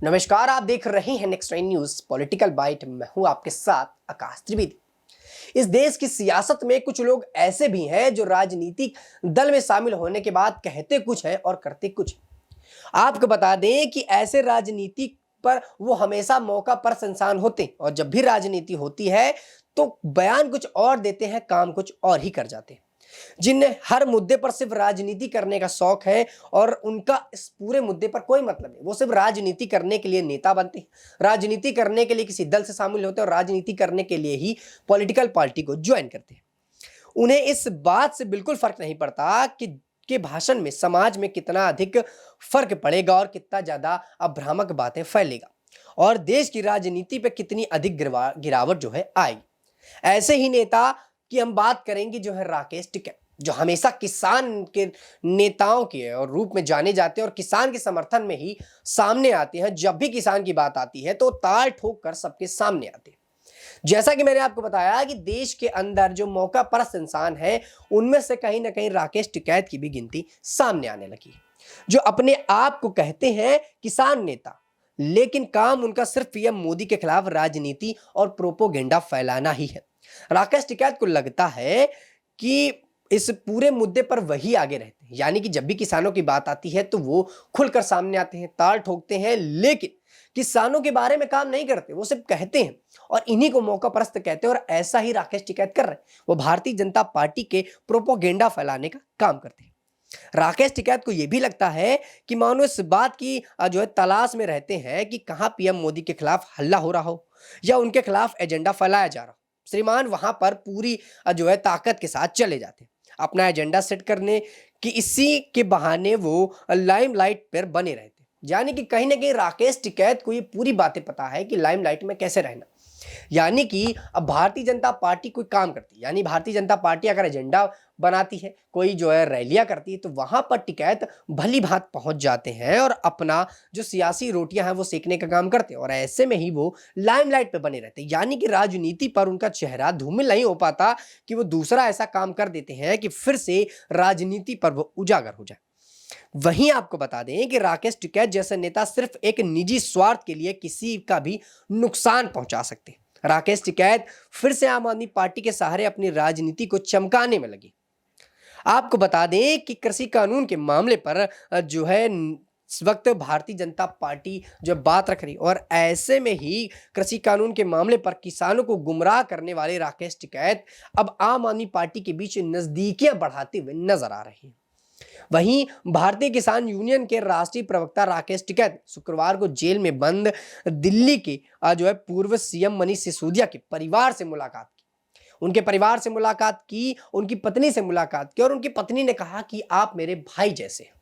नमस्कार, आप देख रहे हैं नेक्स्ट न्यूज पॉलिटिकल बाइट। मैं हूं आपके साथ आकाश त्रिवेदी। इस देश की सियासत में कुछ लोग ऐसे भी हैं जो राजनीतिक दल में शामिल होने के बाद कहते कुछ है और करते कुछ। आपको बता दें कि ऐसे राजनीति पर वो हमेशा मौका पर इंसान होते हैं और जब भी राजनीति होती है तो बयान कुछ और देते हैं, काम कुछ और ही कर जाते हैं। जिन्हें हर मुद्दे पर सिर्फ राजनीति करने का शौक है और उनका इस पूरे मुद्दे पर कोई मतलब नहीं। वो सिर्फ राजनीति करने के लिए नेता बनते हैं, राजनीति करने के लिए किसी दल से शामिल होते हैं और राजनीति करने के लिए ही पॉलिटिकल पार्टी को ज्वाइन करते हैं। उन्हें इस बात से बिल्कुल फर्क नहीं पड़ता कि भाषण में समाज में कितना अधिक फर्क पड़ेगा और कितना ज्यादा अभ्रामक बातें फैलेगा और देश की राजनीति पे कितनी अधिक गिरावट जो है आएगी। ऐसे ही नेता की हम बात करेंगे जो है राकेश टिकैत, जो हमेशा किसान के नेताओं के और रूप में जाने जाते हैं और किसान के समर्थन में ही सामने आते हैं। जब भी किसान की बात आती है तो ताल ठोक कर सबके सामने आते हैं। जैसा कि मैंने आपको बताया कि देश के अंदर जो मौका परस्त इंसान है उनमें से कहीं ना कहीं राकेश टिकैत की भी गिनती सामने आने लगी है, जो अपने आप को कहते हैं किसान नेता, लेकिन काम उनका सिर्फ पीएम मोदी के खिलाफ राजनीति और प्रोपोगेंडा फैलाना ही है। राकेश टिकैत को लगता है कि इस पूरे मुद्दे पर वही आगे रहते हैं, यानी कि जब भी किसानों की बात आती है तो वो खुलकर सामने आते हैं, ताल ठोकते हैं, लेकिन किसानों के बारे में काम नहीं करते, वो सिर्फ कहते हैं और इन्हीं को मौका परस्त कहते हैं। और ऐसा ही राकेश टिकैत कर रहे हैं, वो भारतीय जनता पार्टी के प्रोपोगेंडा फैलाने का काम करते हैं। राकेश टिकैत को यह भी लगता है कि मानो इस बात की जो है तलाश में रहते हैं कि कहां पीएम मोदी के खिलाफ हल्ला हो रहा हो या उनके खिलाफ एजेंडा फैलाया जा रहा हो। श्रीमान वहां पर पूरी जो है ताकत के साथ चले जाते हैं अपना एजेंडा सेट करने की, इसी के बहाने वो लाइमलाइट पर बने रहते हैं। यानी कि कहीं ना कहीं राकेश टिकैत को ये पूरी बातें पता है कि लाइमलाइट में कैसे रहना। यानी कि अब भारतीय जनता पार्टी कोई काम करती है, यानी भारतीय जनता पार्टी अगर एजेंडा बनाती है, कोई जो है रैलियां करती है, तो वहां पर टिकैत भली भांत पहुंच जाते हैं और अपना जो सियासी रोटियां हैं वो सेकने का काम करते हैं और ऐसे में ही वो लाइमलाइट पे बने रहते हैं। यानी कि राजनीति पर उनका चेहरा धूमिल नहीं हो पाता कि वो दूसरा ऐसा काम कर देते हैं कि फिर से राजनीति पर वो उजागर हो जाए। वहीं आपको बता दें कि राकेश टिकैत जैसे नेता सिर्फ एक निजी स्वार्थ के लिए किसी का भी नुकसान पहुंचा सकते हैं। राकेश टिकैत फिर से आम आदमी पार्टी के सहारे अपनी राजनीति को चमकाने में लगी। आपको बता दें कि कृषि कानून के मामले पर जो है इस वक्त भारतीय जनता पार्टी जो बात रख रही, और ऐसे में ही कृषि कानून के मामले पर किसानों को गुमराह करने वाले राकेश टिकैत अब आम आदमी पार्टी के बीच नजदीकियां बढ़ाते हुए नजर आ रहे हैं। वहीं भारतीय किसान यूनियन के राष्ट्रीय प्रवक्ता राकेश टिकैत शुक्रवार को जेल में बंद दिल्ली के जो है पूर्व सीएम मनीष सिसोदिया के परिवार से मुलाकात की। उनके परिवार से मुलाकात की, उनकी पत्नी से मुलाकात की और उनकी पत्नी ने कहा कि आप मेरे भाई जैसे हैं।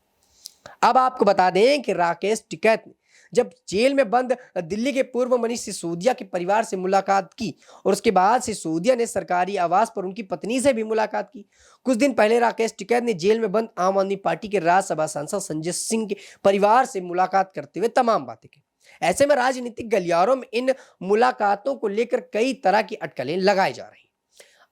अब आपको बता दें कि राकेश टिकैत ने जब जेल में बंद दिल्ली के पूर्व मनीष सिसोदिया के परिवार से मुलाकात की और उसके बाद सिसोदिया ने सरकारी आवास पर उनकी पत्नी से भी मुलाकात की। कुछ दिन पहले राकेश टिकैत ने जेल में बंद आम आदमी पार्टी के राज्यसभा सांसद संजय सिंह के परिवार से मुलाकात करते हुए तमाम बातें की। ऐसे में राजनीतिक गलियारों में इन मुलाकातों को लेकर कई तरह की अटकलें लगाई जा रही।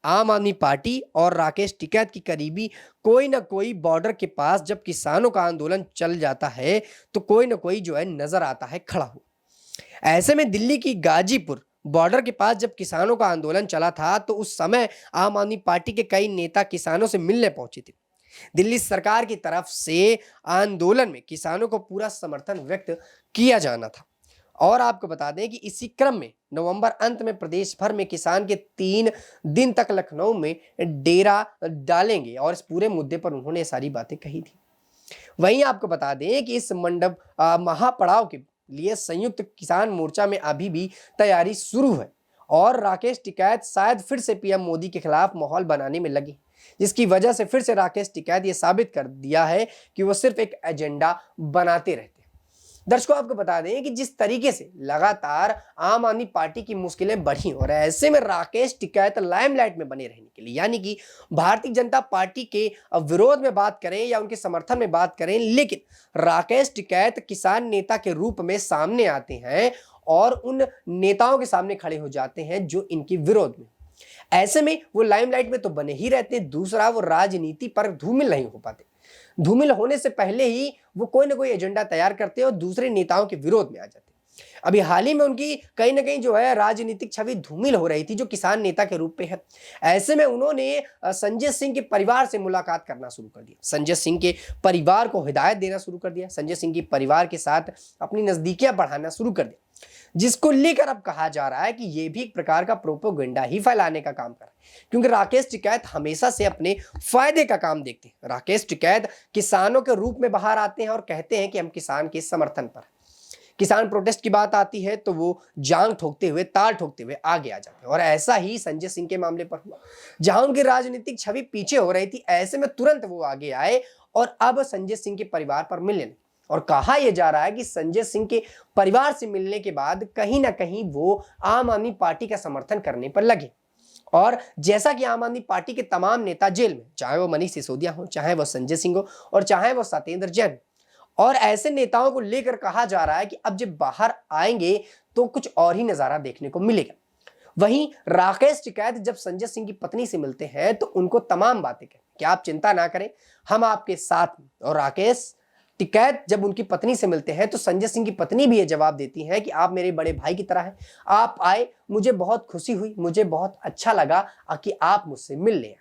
आम आदमी पार्टी और राकेश टिकैत की करीबी कोई ना कोई बॉर्डर के पास जब किसानों का आंदोलन चल जाता है तो कोई ना कोई जो है नजर आता है खड़ा हुआ। ऐसे में दिल्ली की गाजीपुर बॉर्डर के पास जब किसानों का आंदोलन चला था तो उस समय आम आदमी पार्टी के कई नेता किसानों से मिलने पहुंचे थे। दिल्ली सरकार की तरफ से आंदोलन में किसानों को पूरा समर्थन व्यक्त किया जाना था। और आपको बता दें कि इसी क्रम में नवंबर अंत में प्रदेश भर में किसान के 3 दिन तक लखनऊ में डेरा डालेंगे और इस पूरे मुद्दे पर उन्होंने सारी बातें कही थी। वहीं आपको बता दें कि इस मंडप महापड़ाव के लिए संयुक्त किसान मोर्चा में अभी भी तैयारी शुरू है और राकेश टिकैत शायद फिर से पीएम मोदी के खिलाफ माहौल बनाने में लगे, जिसकी वजह से फिर से राकेश टिकैत ये साबित कर दिया है कि वो सिर्फ एक एजेंडा बनाते रहते हैं। दर्शकों, आपको बता दें कि जिस तरीके से लगातार आम आदमी पार्टी की मुश्किलें बढ़ी और ऐसे में राकेश टिकैत लाइमलाइट में बने रहने के लिए, यानी कि भारतीय जनता पार्टी के विरोध में बात करें या उनके समर्थन में बात करें, लेकिन राकेश टिकैत किसान नेता के रूप में सामने आते हैं और उन नेताओं के सामने खड़े हो जाते हैं जो इनके विरोध में। ऐसे में वो लाइमलाइट में तो बने ही रहते, दूसरा वो राजनीति पर धूमिल नहीं हो पाते। धूमिल होने से पहले ही वो कोई ना कोई एजेंडा तैयार करते हैं और दूसरे नेताओं के विरोध में आ जाते हैं। अभी हाल ही में उनकी कहीं न कहीं जो है राजनीतिक छवि धूमिल हो रही थी, जो किसान नेता के रूप में है। ऐसे में उन्होंने संजय सिंह के परिवार से मुलाकात करना शुरू कर दिया। संजय सिंह के परिवार को हिदायत देना शुरू कर दिया। संजय सिंह के परिवार के साथ अपनी नज़दीकियाँ बढ़ाना शुरू कर दिया। जिसको लेकर अब कहा जा रहा है कि ये भी एक प्रकार का प्रोपेगेंडा ही फैलाने का काम कर रहा है, क्योंकि राकेश टिकैत हमेशा से अपने फायदे का काम देखते हैं। राकेश टिकैत किसानों के रूप में बाहर आते हैं और कहते हैं कि हम किसान के समर्थन पर हैं। किसान प्रोटेस्ट की बात आती है तो वो जांग ठोकते हुए, ताल ठोकते हुए आगे आ जाते हैं। और ऐसा ही संजय सिंह के मामले पर हुआ, जहां उनकी राजनीतिक छवि पीछे हो रही थी, ऐसे में तुरंत वो आगे आए और अब संजय सिंह के परिवार पर मिलने लगे। और कहा यह जा रहा है कि संजय सिंह के परिवार से मिलने के बाद कहीं ना कहीं वो आम आदमी पार्टी का समर्थन करने पर लगे। और जैसा कि आम आदमी पार्टी के तमाम नेता जेल में, चाहे वो मनीष सिसोदिया हो, चाहे वो संजय सिंह हो और चाहे वो सत्येंद्र जैन, और ऐसे नेताओं को लेकर कहा जा रहा है कि अब जब बाहर आएंगे तो कुछ और ही नजारा देखने को मिलेगा। वहीं राकेश टिकैत जब संजय सिंह की पत्नी से मिलते हैं तो उनको तमाम बातें कहते हैं कि आप चिंता ना करें, हम आपके साथ हैं। और राकेश टिकैत जब उनकी पत्नी से मिलते हैं तो संजय सिंह की पत्नी भी ये जवाब देती है कि आप मेरे बड़े भाई की तरह हैं, आप आए, मुझे बहुत खुशी हुई, मुझे बहुत अच्छा लगा कि आप मुझसे मिल लें।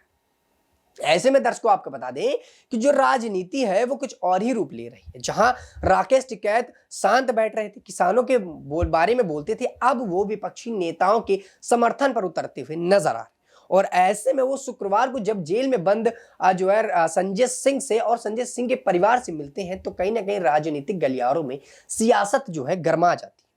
ऐसे में दर्शकों आपको बता दें कि जो राजनीति है वो कुछ और ही रूप ले रही है। जहां राकेश टिकैत शांत बैठ रहे थे, किसानों के बारे में बोलते थे, अब वो विपक्षी नेताओं के समर्थन पर उतरते हुए नजर आ रहे। और ऐसे में वो शुक्रवार को जब जेल में बंद जो है संजय सिंह से और संजय सिंह के परिवार से मिलते हैं तो कहीं ना कहीं राजनीतिक गलियारों में सियासत जो है गर्मा जाती है।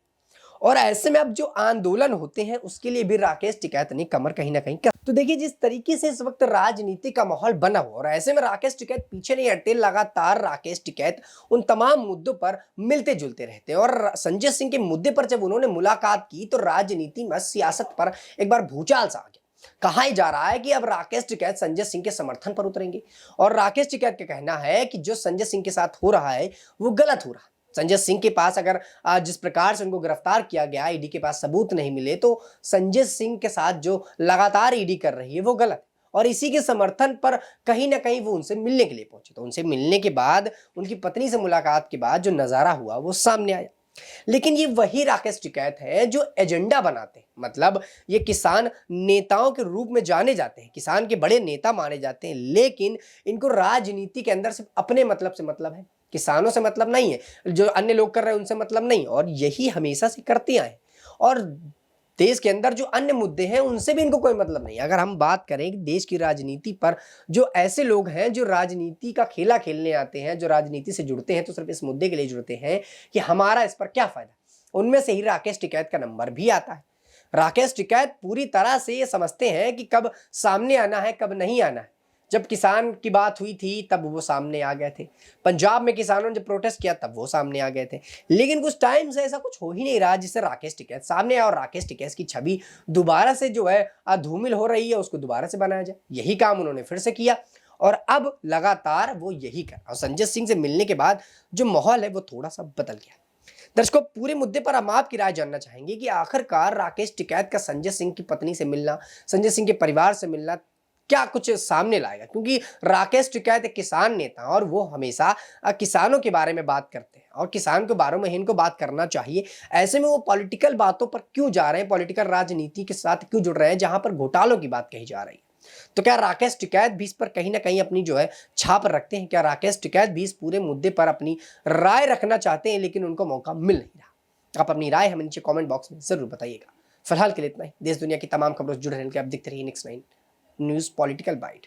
और ऐसे में अब जो आंदोलन होते हैं उसके लिए भी राकेश टिकैत ने कमर कहीं ना कहीं कर। तो देखिए जिस तरीके से इस वक्त राजनीति का माहौल बना हुआ और ऐसे में राकेश टिकैत पीछे नहीं हटते, लगातार राकेश टिकैत उन तमाम मुद्दों पर मिलते जुलते रहते हैं। और संजय सिंह के मुद्दे पर जब उन्होंने मुलाकात की तो राजनीति में सियासत पर एक बार भूचाल सा आ गया। कहा जा रहा है कि अब राकेश टिकैत संजय सिंह के समर्थन पर उतरेंगे। और राकेश टिकैत का कहना है कि जो संजय सिंह के साथ हो रहा है वो गलत हो रहा है। संजय सिंह के पास अगर जिस प्रकार से उनको गिरफ्तार किया गया, ईडी के पास सबूत नहीं मिले, तो संजय सिंह के साथ जो लगातार ईडी कर रही है वो गलत है। और इसी के समर्थन पर कहीं ना कहीं वो उनसे मिलने के लिए पहुंचे। तो उनसे मिलने के बाद, उनकी पत्नी से मुलाकात के बाद जो नजारा हुआ वो सामने आया। लेकिन ये वही राकेश टिकैत है जो एजेंडा बनाते हैं, मतलब ये किसान नेताओं के रूप में जाने जाते हैं, किसान के बड़े नेता माने जाते हैं, लेकिन इनको राजनीति के अंदर सिर्फ अपने मतलब से मतलब है, किसानों से मतलब नहीं है, जो अन्य लोग कर रहे हैं उनसे मतलब नहीं। और यही हमेशा से करते आए। और देश के अंदर जो अन्य मुद्दे हैं उनसे भी इनको कोई मतलब नहीं। अगर हम बात करें कि देश की राजनीति पर जो ऐसे लोग हैं जो राजनीति का खेला खेलने आते हैं, जो राजनीति से जुड़ते हैं तो सिर्फ इस मुद्दे के लिए जुड़ते हैं कि हमारा इस पर क्या फायदा, उनमें से ही राकेश टिकैत का नंबर भी आता है। राकेश टिकैत पूरी तरह से ये समझते हैं कि कब सामने आना है, कब नहीं आना है। जब किसान की बात हुई थी तब वो सामने आ गए थे, पंजाब में किसानों ने जब प्रोटेस्ट किया तब वो सामने आ गए थे। लेकिन कुछ टाइम से ऐसा कुछ हो ही नहीं रहा जिससे राकेश टिकैत सामने आए और राकेश टिकैत की छवि दोबारा से जो है धूमिल हो रही है उसको दोबारा से बनाया जाए। यही काम उन्होंने फिर से किया और अब लगातार वो यही कर। और संजय सिंह से मिलने के बाद जो माहौल है वो थोड़ा सा बदल गया। दर्शकों पूरे मुद्दे पर हम आपकी राय जानना चाहेंगे कि आखिरकार राकेश टिकैत का संजय सिंह की पत्नी से मिलना, संजय सिंह के परिवार से मिलना क्या कुछ सामने लाएगा, क्योंकि राकेश टिकैत एक किसान नेता और वो हमेशा किसानों के बारे में बात करते हैं और किसान के बारे में इनको बात करना चाहिए। ऐसे में वो पॉलिटिकल बातों पर क्यों जा रहे हैं, पॉलिटिकल राजनीति के साथ क्यों जुड़ रहे हैं जहां पर घोटालों की बात कही जा रही है। तो क्या राकेश टिकैत भी इस पर कहीं ना कहीं अपनी जो है छाप रखते हैं? क्या राकेश टिकैत भी इस पूरे मुद्दे पर अपनी राय रखना चाहते हैं लेकिन उनको मौका मिल नहीं रहा? आप अपनी राय हमें नीचे कमेंट बॉक्स में जरूर बताइएगा। फिलहाल के लिए इतना ही। देश दुनिया की तमाम खबरों से जुड़े रहने के लिए आप देखते रहिए नेक्स्ट 9 न्यूज़ पॉलिटिकल बाइट।